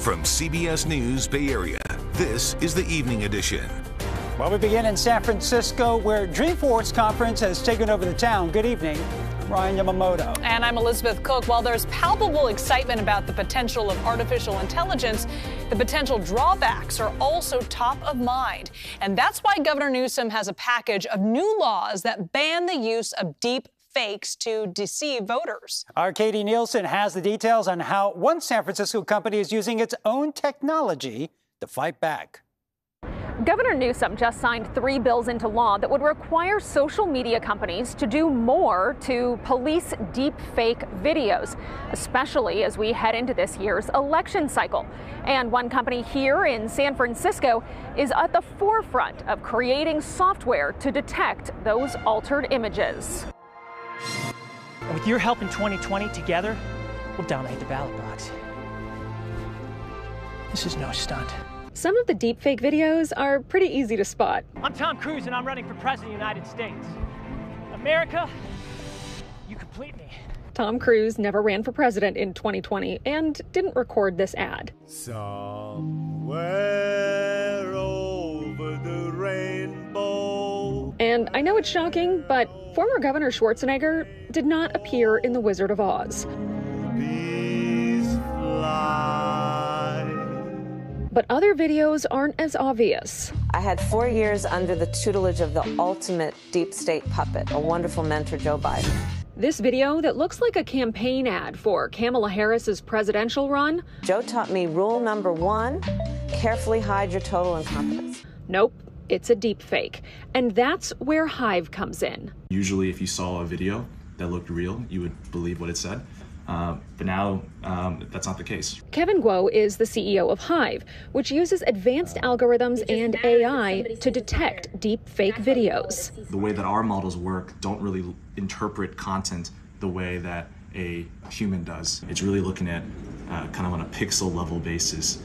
From CBS News Bay Area, this is the Evening Edition. Well, we begin in San Francisco, where Dreamforce conference has taken over the town. Good evening. I'm Ryan Yamamoto. And I'm Elizabeth Cook. While there's palpable excitement about the potential of artificial intelligence, the potential drawbacks are also top of mind. And that's why Governor Newsom has a package of new laws that ban the use of deepfakes to deceive voters. Our Katie Nielsen has the details on how one San Francisco company is using its own technology to fight back. Governor Newsom just signed 3 bills into law that would require social media companies to do more to police deepfake videos, especially as we head into this year's election cycle. And one company here in San Francisco is at the forefront of creating software to detect those altered images. With your help in 2020, together, we'll dominate the ballot box. This is no stunt. Some of the deepfake videos are pretty easy to spot. I'm Tom Cruise, and I'm running for president of the United States. America, you complete me. Tom Cruise never ran for president in 2020 and didn't record this ad. Somewhere over the rainbow. And I know it's shocking, but former Governor Schwarzenegger did not appear in The Wizard of Oz. Bees fly. But other videos aren't as obvious. I had 4 years under the tutelage of the ultimate deep state puppet, a wonderful mentor, Joe Biden. This video that looks like a campaign ad for Kamala Harris's presidential run. Joe taught me rule number 1, carefully hide your total incompetence. Nope, it's a deep fake. And that's where Hive comes in. Usually if you saw a video that looked real, you would believe what it said. But now that's not the case. Kevin Guo is the CEO of Hive, which uses advanced algorithms and AI to detect deep fake videos. The way that our models work don't really interpret content the way that a human does. It's really looking at kind of on a pixel level basis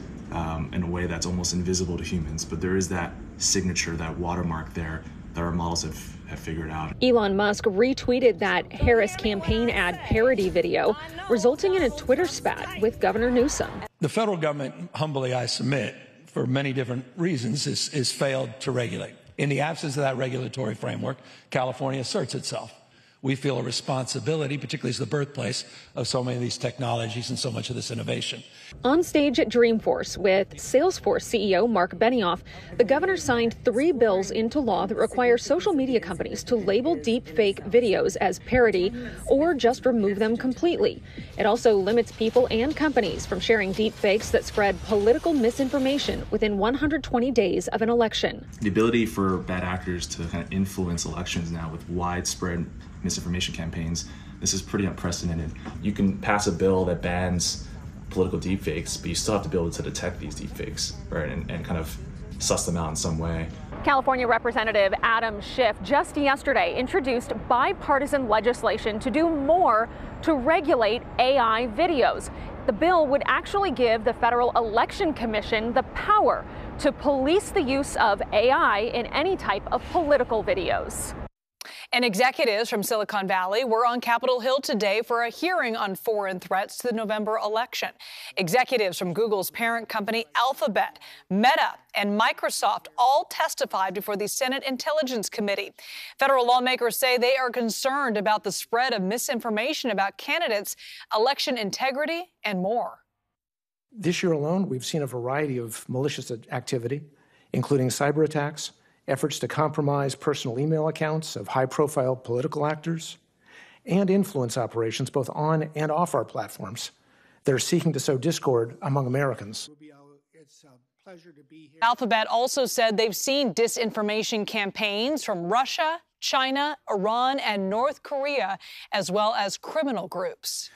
in a way that's almost invisible to humans. But there is that signature, that watermark there that our models have figured out. Elon Musk retweeted that Harris campaign ad parody video, resulting in a Twitter spat with Governor Newsom. The federal government, humbly I submit, for many different reasons, is failed to regulate. In the absence of that regulatory framework, California asserts itself. We feel a responsibility, particularly as the birthplace of so many of these technologies and so much of this innovation. On stage at Dreamforce with Salesforce CEO Mark Benioff, the governor signed 3 bills into law that require social media companies to label deepfake videos as parody or just remove them completely. It also limits people and companies from sharing deepfakes that spread political misinformation within 120 days of an election. The ability for bad actors to kind of influence elections now with widespread misinformation campaigns, this is pretty unprecedented. You can pass a bill that bans political deepfakes, but you still have to be able to detect these deepfakes, right, and kind of suss them out in some way. California Representative Adam Schiff just yesterday introduced bipartisan legislation to do more to regulate AI videos. The bill would actually give the Federal Election Commission the power to police the use of AI in any type of political videos. And executives from Silicon Valley were on Capitol Hill today for a hearing on foreign threats to the November election. Executives from Google's parent company Alphabet, Meta, and Microsoft all testified before the Senate Intelligence Committee. Federal lawmakers say they are concerned about the spread of misinformation about candidates, election integrity, and more. This year alone, we've seen a variety of malicious activity, including cyber attacks, efforts to compromise personal email accounts of high-profile political actors, and influence operations both on and off our platforms that are seeking to sow discord among Americans. It's a pleasure to be here. Alphabet also said they've seen disinformation campaigns from Russia, China, Iran, and North Korea, as well as criminal groups.